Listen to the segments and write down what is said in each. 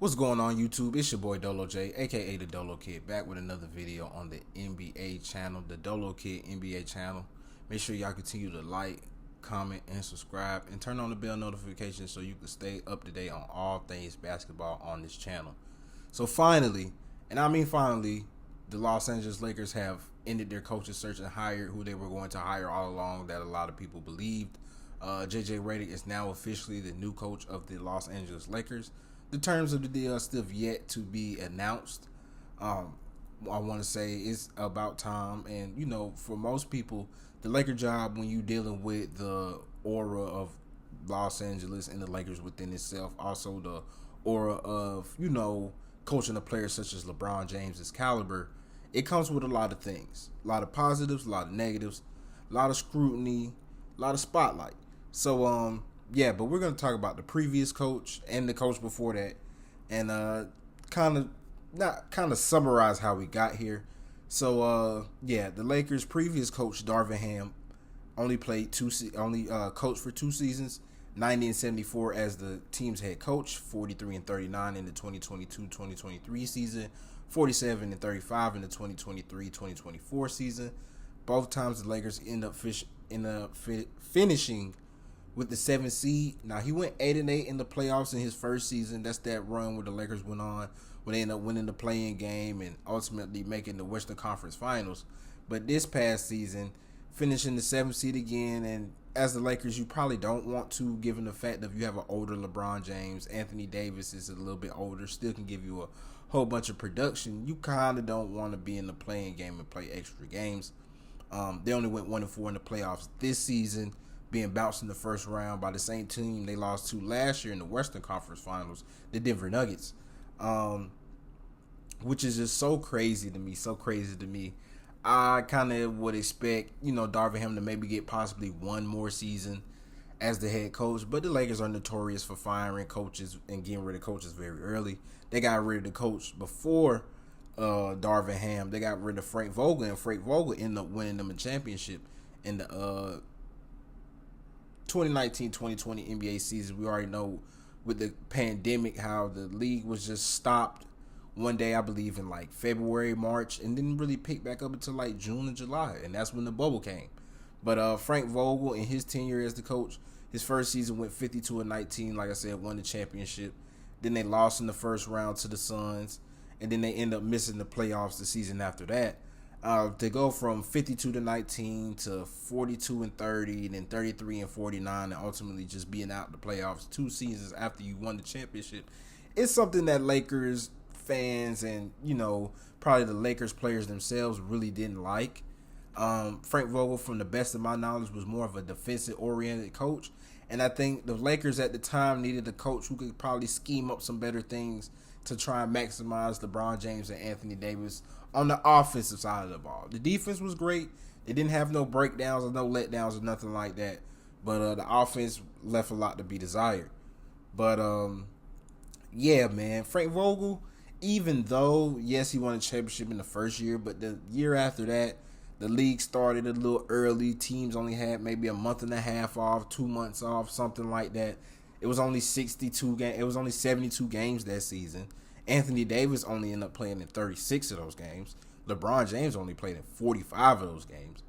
What's going on, YouTube? It's your boy Dolo J, aka the Dolo Kid, back with another video on the NBA channel, the Dolo Kid NBA channel. Make sure y'all continue to like, comment, and subscribe, and turn on the bell notifications so you can stay up to date on all things basketball on this channel. So finally, and I mean finally, the Los Angeles Lakers have ended their coaching search and hired who they were going to hire all along that a lot of people believed. Reddick is now officially the new coach of the Los Angeles Lakers. The terms of the deal are still yet to be announced. I want to say it's about time. And, you know, for most people, the Laker job, when you're dealing with the aura of Los Angeles and the Lakers within itself, also the aura of, you know, coaching a player such as LeBron James's caliber, it comes with a lot of things. A lot of positives, a lot of negatives, a lot of scrutiny, a lot of spotlight. So, yeah, but we're going to talk about the previous coach and the coach before that, and kind of summarize how we got here. So yeah, the Lakers' previous coach Darvin Ham only coached for 2 seasons, 90 and 74 as the team's head coach, 43 and 39 in the 2022-2023 season, 47 and 35 in the 2023-2024 season. Both times the Lakers end up finishing with the 7th seed. Now, he went 8-8 in the playoffs in his first season. That's that run where the Lakers went on when they ended up winning the play-in game and ultimately making the Western Conference Finals. But this past season, finishing the 7th seed again, and as the Lakers, you probably don't want to, given the fact that you have an older LeBron James. Anthony Davis is a little bit older, still can give you a whole bunch of production. You kind of don't want to be in the play-in game and play extra games. They only went 1-4 in the playoffs this season, being bounced in the first round by the same team they lost to last year in the Western Conference Finals, the Denver Nuggets, which is just so crazy to me. I kind of would expect, you know, Darvin Ham to maybe get possibly one more season as the head coach, but the Lakers are notorious for firing coaches and getting rid of coaches very early. They got rid of the coach before Darvin Ham. They got rid of Frank Vogel, and Frank Vogel ended up winning them a championship in the 2019-2020 NBA season. We already know with the pandemic how the league was just stopped one day, I believe in like February, March, and didn't really pick back up until like June and July, and that's when the bubble came. But Frank Vogel, in his tenure as the coach, his first season went 52-19, like I said, won the championship. Then they lost in the first round to the Suns, and then they end up missing the playoffs the season after that. To go from 52-19 to 42-30, and then 33-49, and ultimately just being out the playoffs 2 seasons after you won the championship, it's something that Lakers fans and, you know, probably the Lakers players themselves really didn't like. Frank Vogel, from the best of my knowledge, was more of a defensive-oriented coach, and I think the Lakers at the time needed a coach who could probably scheme up some better things to try and maximize LeBron James and Anthony Davis on the offensive side of the ball. The defense was great. They didn't have no breakdowns or no letdowns or nothing like that. But the offense left a lot to be desired. But, yeah, man, Frank Vogel, even though, yes, he won a championship in the first year, but the year after that, the league started a little early. Teams only had maybe a month and a half off, 2 months off, something like that. It was only 72 games. It was only 72 games that season. Anthony Davis only ended up playing in 36 of those games. LeBron James only played in 45 of those games.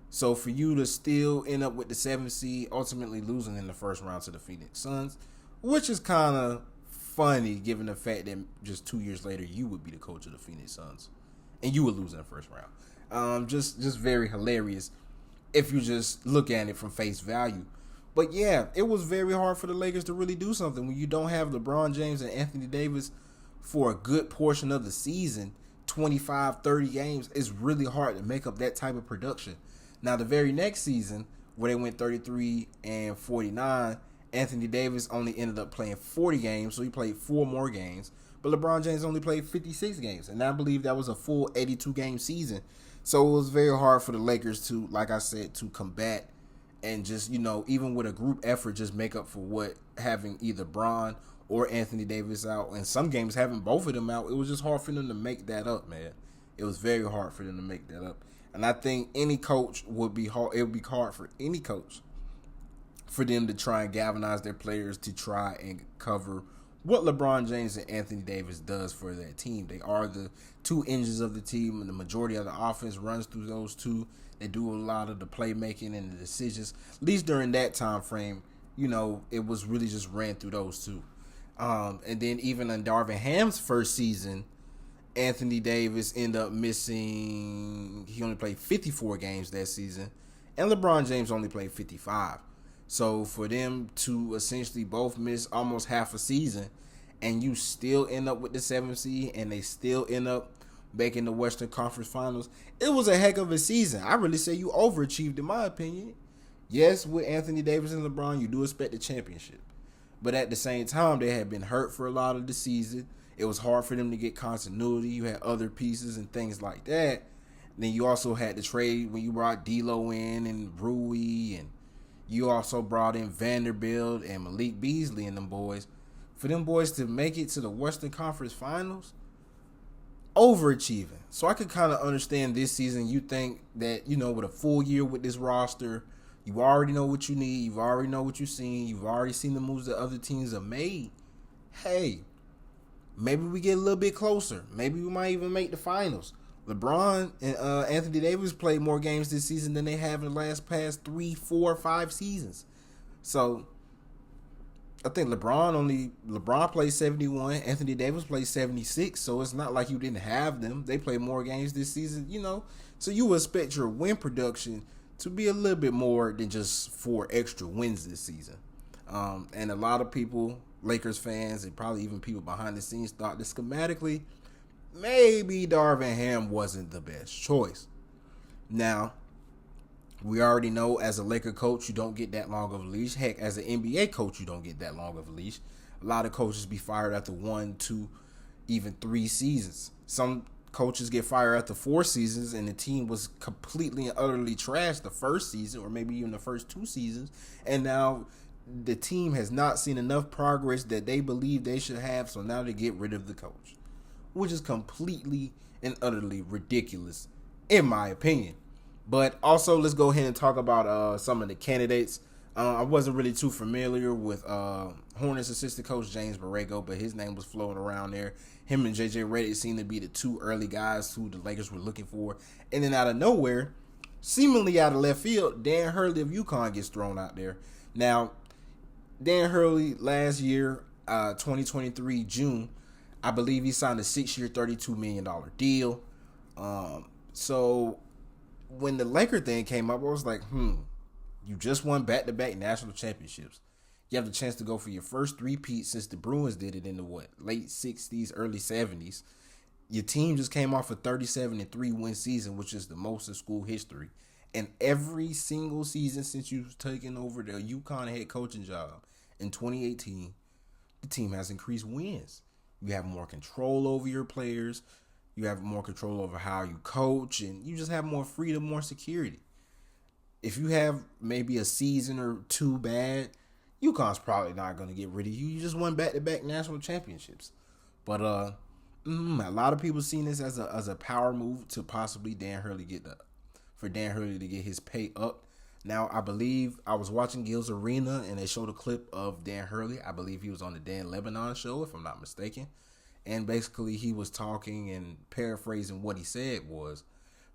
So for you to still end up with the 7th seed, ultimately losing in the first round to the Phoenix Suns, which is kind of funny given the fact that just 2 years later you would be the coach of the Phoenix Suns and you would lose in the first round. Just very hilarious if you just look at it from face value. But yeah, it was very hard for the Lakers to really do something when you don't have LeBron James and Anthony Davis for a good portion of the season. 25, 30 games is really hard to make up that type of production. Now, the very next season, where they went 33-49, Anthony Davis only ended up playing 40 games, so he played 4 more games. But LeBron James only played 56 games, and I believe that was a full 82-game season. So it was very hard for the Lakers to, like I said, to combat and just, you know, even with a group effort, just make up for what having either Bron or Anthony Davis out, and some games having both of them out. It was just hard for them to make that up, man. It was very hard for them to make that up. And I think any coach would be hard. It would be hard for any coach for them to try and galvanize their players to try and cover what LeBron James and Anthony Davis does for that team. They are the two engines of the team, and the majority of the offense runs through those two. They do a lot of the playmaking and the decisions. At least during that time frame, it was really just ran through those two. And then even in Darvin Ham's first season, Anthony Davis ended up missing. He only played 54 games that season, and LeBron James only played 55. So for them to essentially both miss almost half a season, and you still end up with the 7th seed, and they still end up making the Western Conference Finals, it was a heck of a season. I really say you overachieved, in my opinion. Yes, with Anthony Davis and LeBron, you do expect a championship. But at the same time, they had been hurt for a lot of the season. It was hard for them to get continuity. You had other pieces and things like that. Then you also had the trade when you brought D'Lo in and Rui, and you also brought in Vanderbilt and Malik Beasley and them boys. For them boys to make it to the Western Conference Finals, overachieving. So I could kind of understand this season. You think that, with a full year with this roster, you already know what you need. You already know what you've seen. You've already seen the moves that other teams have made. Hey, maybe we get a little bit closer. Maybe we might even make the finals. LeBron and Anthony Davis played more games this season than they have in the past 3, 4, 5 seasons. So I think LeBron played 71. Anthony Davis played 76. So it's not like you didn't have them. They played more games this season, So you would expect your win production to be a little bit more than just 4 extra wins this season. And a lot of people, Lakers fans, and probably even people behind the scenes, thought that schematically, maybe Darvin Ham wasn't the best choice. Now, we already know as a Laker coach, you don't get that long of a leash. Heck, as an NBA coach, you don't get that long of a leash. A lot of coaches be fired after 1, 2, even 3 seasons. Some coaches get fired after 4 seasons, and the team was completely and utterly trashed the first season, or maybe even the first 2 seasons, and now the team has not seen enough progress that they believe they should have, so now they get rid of the coach, which is completely and utterly ridiculous, in my opinion. But also, let's go ahead and talk about some of the candidates. I wasn't really too familiar with Hornets assistant coach James Borrego, but his name was floating around there. Him and JJ Reddick seemed to be the 2 early guys who the Lakers were looking for. And then out of nowhere, seemingly out of left field, Dan Hurley of UConn gets thrown out there. Now, Dan Hurley last year, 2023 June, I believe he signed a 6-year, $32 million deal. So when the Laker thing came up, I was like, you just won back-to-back national championships. You have the chance to go for your first three-peat since the Bruins did it in the late 60s, early 70s. Your team just came off a 37-3 win season, which is the most in school history. And every single season since you've taken over the UConn head coaching job in 2018, the team has increased wins. You have more control over your players. You have more control over how you coach, and you just have more freedom, more security. If you have maybe a season or 2 bad, UConn's probably not going to get rid of you. You just won back-to-back national championships. But a lot of people seen this as a power move to possibly Dan Hurley for Dan Hurley to get his pay up. Now, I believe I was watching Gil's Arena, and they showed a clip of Dan Hurley. I believe he was on the Dan Lebanon show, if I'm not mistaken. And basically, he was talking and paraphrasing what he said was,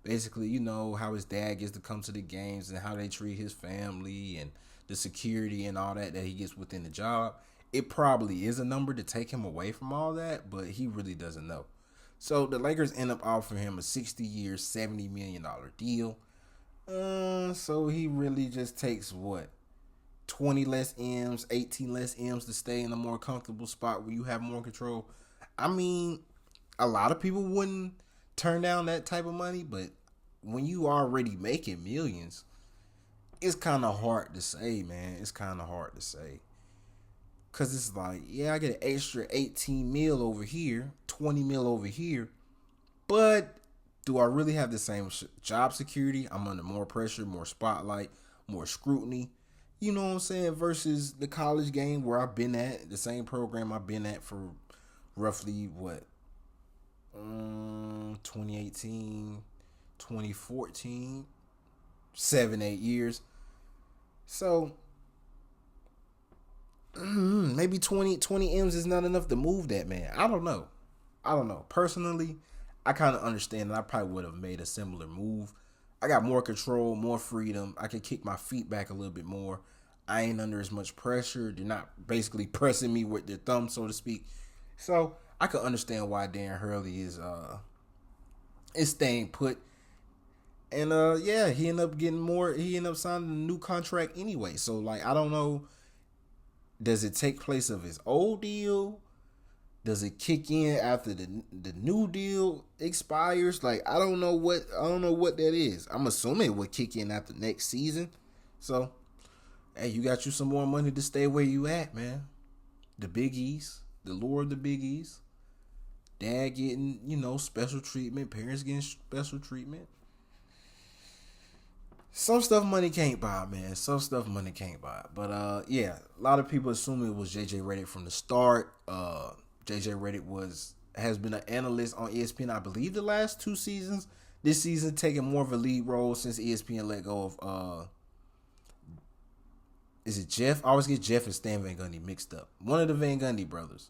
basically, how his dad gets to come to the games and how they treat his family and the security and all that he gets within the job. It probably is a number to take him away from all that, but he really doesn't know. So the Lakers end up offering him a 60-year, $70 million deal. So he really just takes 20 less M's, 18 less M's to stay in a more comfortable spot where you have more control. I mean, a lot of people wouldn't turn down that type of money, but when you already making millions, it's kind of hard to say, man. It's kind of hard to say. Because it's like, yeah, I get an extra 18 mil over here, 20 mil over here, but do I really have the same job security? I'm under more pressure, more spotlight, more scrutiny. You know what I'm saying? Versus the college game where I've been at, the same program I've been at for roughly 2018, 2014, 7-8 years. So maybe maybe 20 M's is not enough to move that man. I don't know. Personally, I kind of understand that I probably would have made a similar move. I got more control, more freedom. I can kick my feet back a little bit more. I ain't under as much pressure. They're not basically pressing me with their thumb, so to speak. So I can understand why Darren Hurley is staying put. And yeah, he ended up getting more. He ended up signing a new contract anyway. So like, I don't know. Does it take place of his old deal? Does it kick in after the new deal expires? Like, I don't know what that is. I'm assuming it would kick in after next season. So, hey, you got you some more money to stay where you at, man. The Big East, the lure of the Big East. Dad getting, special treatment. Parents getting special treatment. Some stuff money can't buy, man. Some stuff money can't buy. But yeah, a lot of people assume it was JJ Reddick from the start. JJ Reddick has been an analyst on ESPN, I believe, the last 2 seasons. This season, taking more of a lead role since ESPN let go of is it Jeff? I always get Jeff and Stan Van Gundy mixed up. One of the Van Gundy brothers.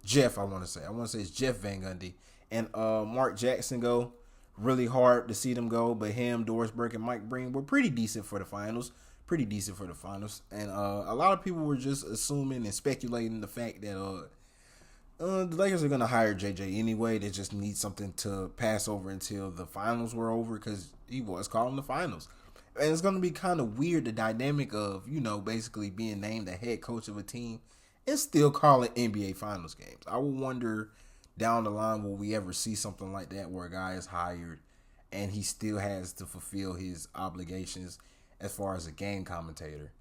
Jeff, I want to say it's Jeff Van Gundy. And Mark Jackson go. Really hard to see them go, but him, Doris Burke, and Mike Breen were pretty decent for the finals. And a lot of people were just assuming and speculating the fact that the Lakers are going to hire JJ anyway. They just need something to pass over until the finals were over, because he was calling the finals. And it's going to be kind of weird, the dynamic of, basically being named the head coach of a team and still calling NBA finals games. I would wonder down the line, will we ever see something like that where a guy is hired and he still has to fulfill his obligations as far as a game commentator?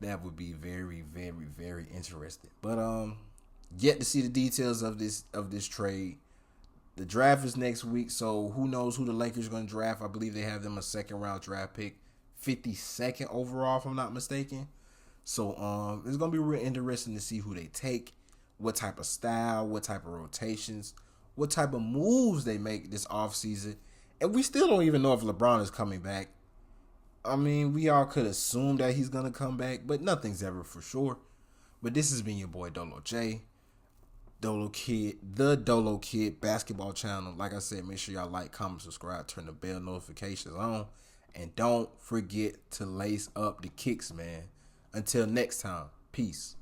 That would be very, very, very interesting. But yet to see the details of this trade. The draft is next week, so who knows who the Lakers are going to draft. I believe they have them a second round draft pick, 52nd overall, if I'm not mistaken. So it's going to be real interesting to see who they take, what type of style, what type of rotations, what type of moves they make this offseason. And we still don't even know if LeBron is coming back. I mean, we all could assume that he's going to come back, but nothing's ever for sure. But this has been your boy Dolo J, Dolo Kid, the Dolo Kid basketball channel. Like I said, make sure y'all like, comment, subscribe, turn the bell notifications on. And don't forget to lace up the kicks, man. Until next time, peace.